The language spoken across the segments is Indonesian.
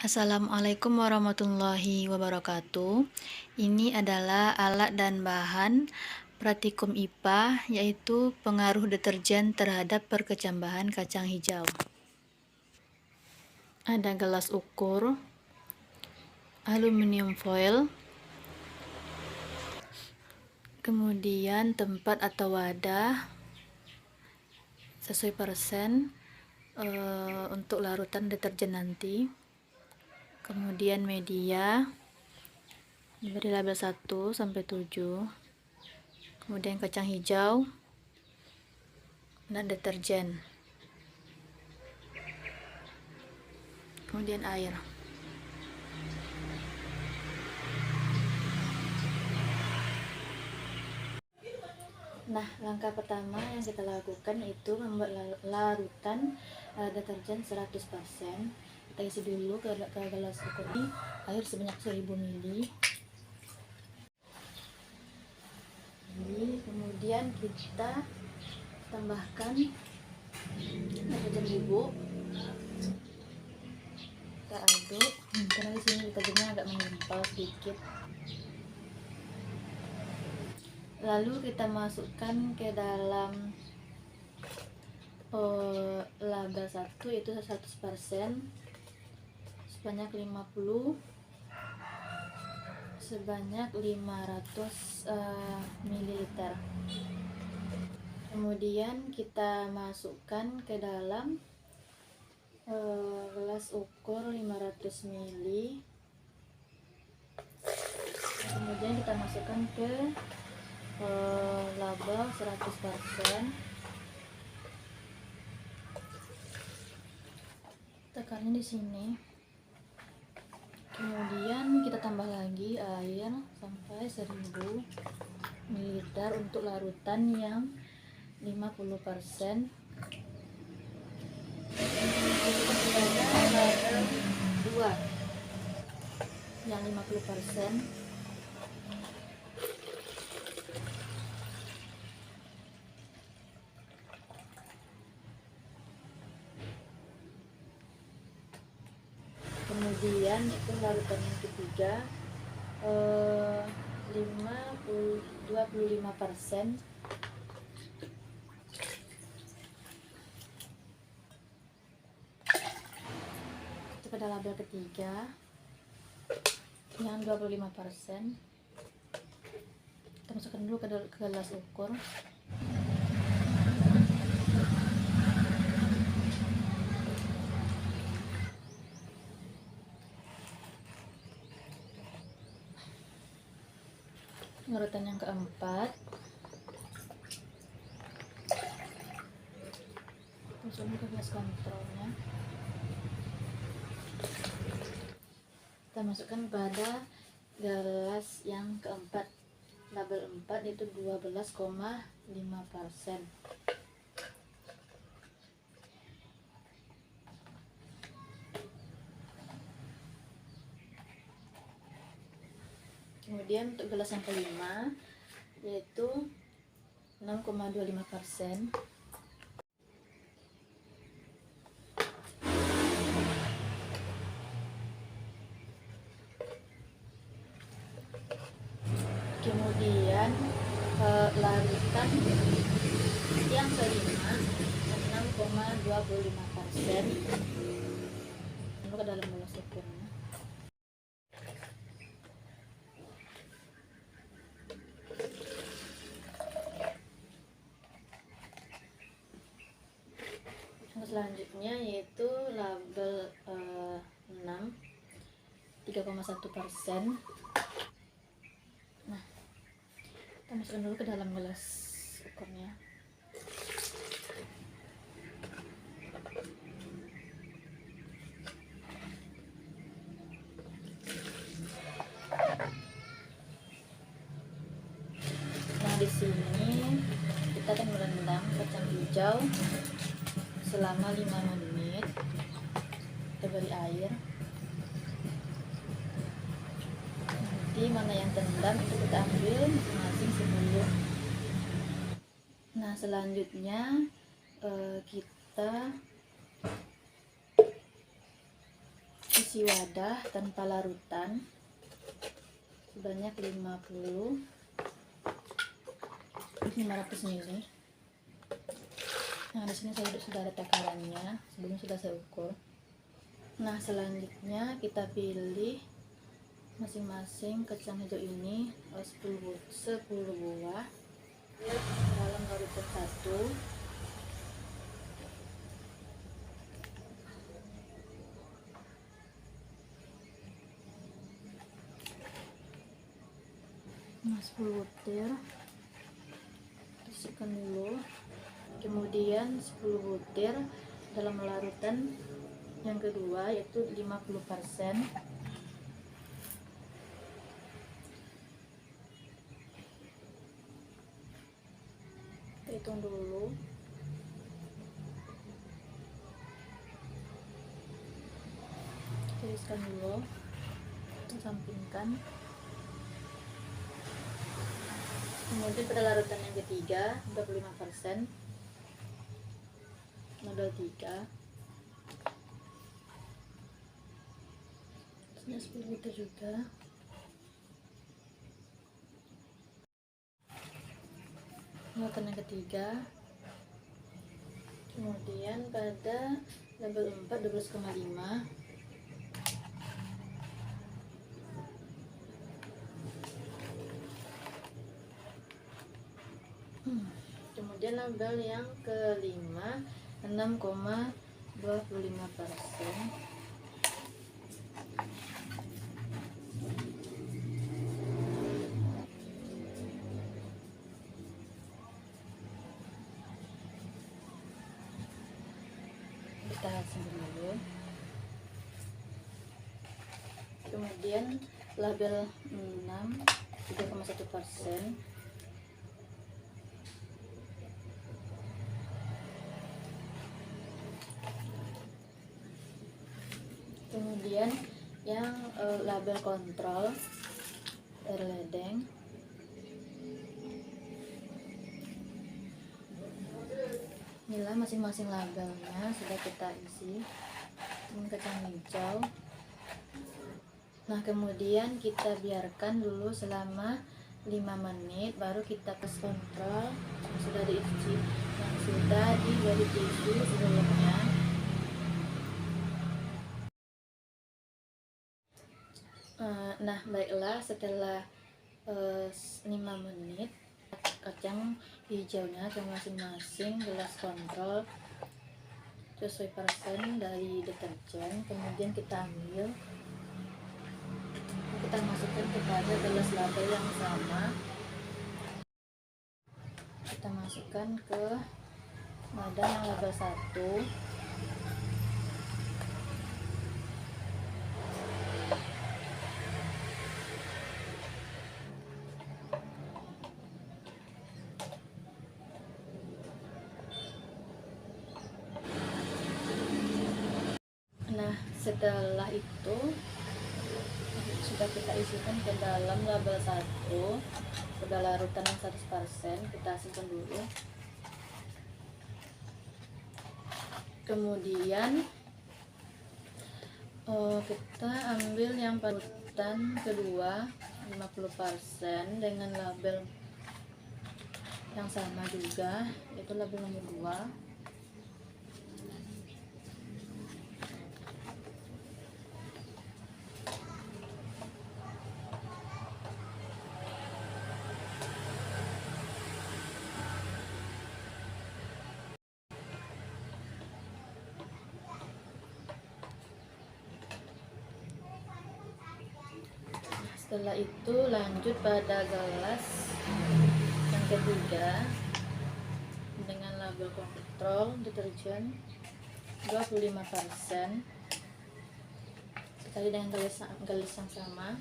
Assalamualaikum warahmatullahi wabarakatuh. Ini adalah alat dan bahan praktikum IPA, yaitu pengaruh deterjen terhadap perkecambahan kacang hijau. Ada gelas ukur, aluminium foil, kemudian tempat atau wadah sesuai persen untuk larutan deterjen nanti. Kemudian media diberi label 1 sampai 7. Kemudian kacang hijau dan deterjen. Kemudian air. Nah, langkah pertama yang kita lakukan itu membuat larutan deterjen 100%. Kita isi dulu ke gelas ukur ini air sebanyak 1000 ml. Kemudian kita tambahkan deterjen bubuk. Kita aduk karena di sini deterjennya agak menggumpal sedikit. Lalu kita masukkan ke dalam label 1, yaitu 100%, sebanyak 500 ml. Kemudian kita masukkan ke dalam gelas ukur 500 ml. Kemudian kita masukkan ke label 100%. Tekannya di sini. Kemudian kita tambah lagi air sampai 1000 ml untuk larutan yang 50%. Ada label 2 yang 50%. Kemudian itu larutan yang ketiga 25%. Itu pada label ketiga yang 25%. Kita masukkan dulu ke gelas ukur. Larutan yang keempat, masukkan ke gelas kontrolnya. Kita masukkan pada gelas yang keempat, label 4, yaitu 12,5%. Kemudian untuk gelas yang kelima, yaitu 6,25%. Kemudian larutan yang kelima 6,25%. Lalu ke dalam gelas ukurnya. Selanjutnya yaitu label 6, 3,1%. Nah, kita masukkan dulu ke dalam gelas ukurnya. Nah, di sini kita akan merendam kacang hijau selama 5 menit. Kita beri air. Nanti mana yang terendam itu kita ambil masing-masing sebelum. Nah, selanjutnya kita isi wadah tanpa larutan sebanyak 500 ml. Nah, di sini saya sudah ada takarannya, sebelum sudah saya ukur. Nah, selanjutnya kita pilih masing-masing kacang hijau ini 10 buah dalam larutan 1. Nah, 10 butir bersihkan dulu. Kemudian 10 butir dalam larutan yang kedua, yaitu 50%. Kita hitung dulu. Tiriskan dulu, kita sampingkan. Kemudian pada larutan yang ketiga 25%, modal 3. Ini 10 liter juga. Larutan yang ketiga. Kemudian pada label 4 12,5. Kemudian label yang kelima 6,25%. Kita simpan dulu. Kemudian label 6 3,1%. Kemudian yang label kontrol air ledeng inilah masing-masing labelnya sudah kita isi dengan kacang hijau. Nah, kemudian kita biarkan dulu selama 5 menit, baru kita tes kontrol yang sudah diisi, yang sudah diberi tisu sebelumnya. Nah, baiklah, setelah 5 menit kacang hijaunya ke masing-masing gelas kontrol sesuai persen dari deterjen. Kemudian kita ambil, kita masukkan kepada gelas label yang sama. Kita masukkan ke wadah yang label 1. Nah, setelah itu sudah kita isikan ke dalam label 1, pada larutan yang 100%. Kita simpan dulu. Kemudian kita ambil yang larutan kedua 50% dengan label yang sama juga, yaitu label nomor 2. Setelah itu lanjut pada gelas yang ketiga dengan label kontrol deterjen 25%. Sekali dengan gelas yang sama.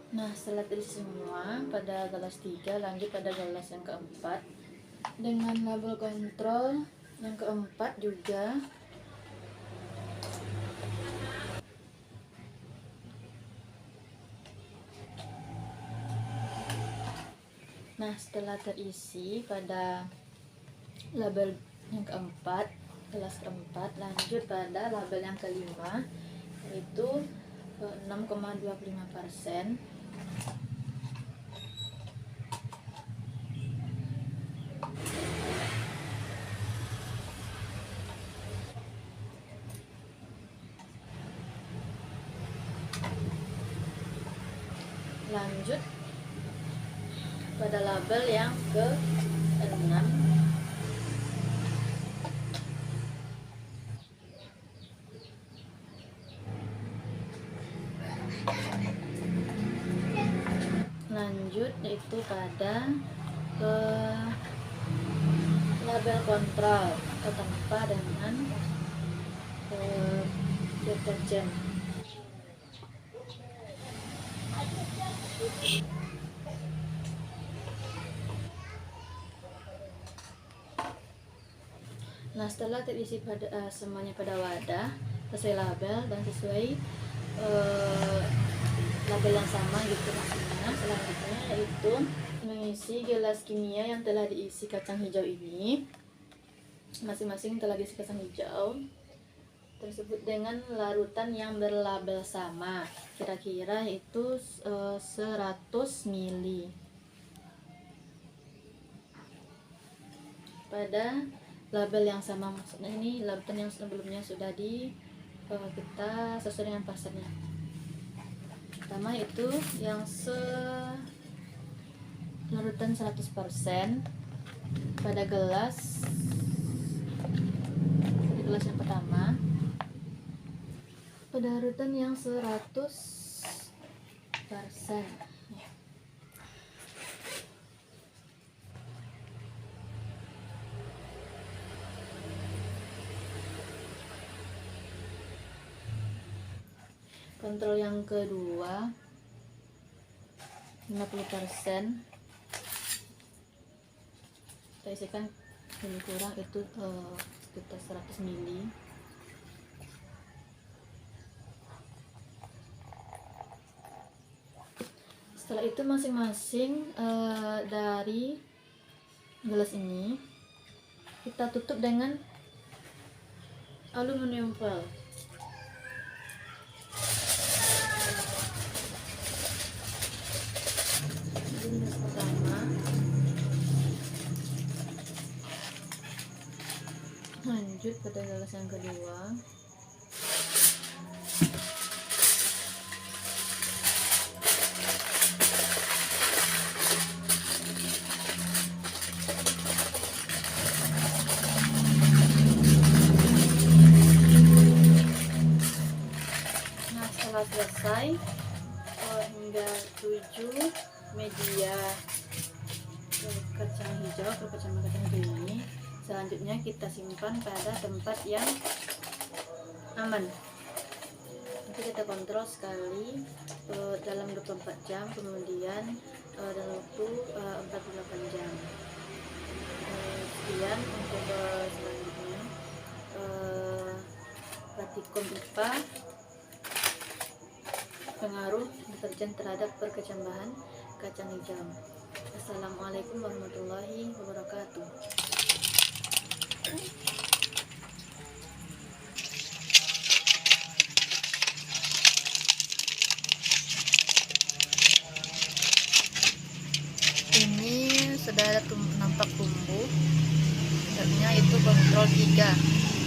Nah, setelah terisi semua pada gelas 3, lanjut pada gelas yang keempat dengan label kontrol yang keempat juga. Nah, setelah terisi pada label yang keempat, gelas keempat, lanjut pada label yang kelima, yaitu 6,25%. Lanjut pada label yang ke-6, lanjut yaitu pada label kontrol atau tanpa dengan deterjen. Nah, setelah terisi semuanya pada wadah sesuai label dan sesuai label yang sama gitu maksudnya, selanjutnya yaitu mengisi gelas kimia yang telah diisi kacang hijau ini, masing-masing telah diisi kacang hijau tersebut dengan larutan yang berlabel sama, kira-kira itu 100 ml pada label yang sama, maksudnya ini larutan yang sebelumnya sudah kita sesuai dengan pasarnya. Pertama itu yang larutan 100% pada gelas yang pertama, pada larutan yang 100%. Kontrol yang kedua 50%, kita isikan lebih kurang itu sekitar 100 ml. Setelah itu masing-masing dari gelas ini kita tutup dengan aluminium foil. Pertama, lanjut pada gelas yang kedua, nah setelah selesai hingga 7 media kacang hijau atau kacang hijau ini, selanjutnya kita simpan pada tempat yang aman. Nanti kita kontrol sekali dalam 24 jam, kemudian dalam waktu 48 jam. Sekian untuk selanjutnya praktikum IPA, pengaruh deterjen terhadap perkecambahan kacang hijau. Assalamualaikum warahmatullahi wabarakatuh. Ini sudah ada nampak tumbuh, sebenarnya itu kontrol 3.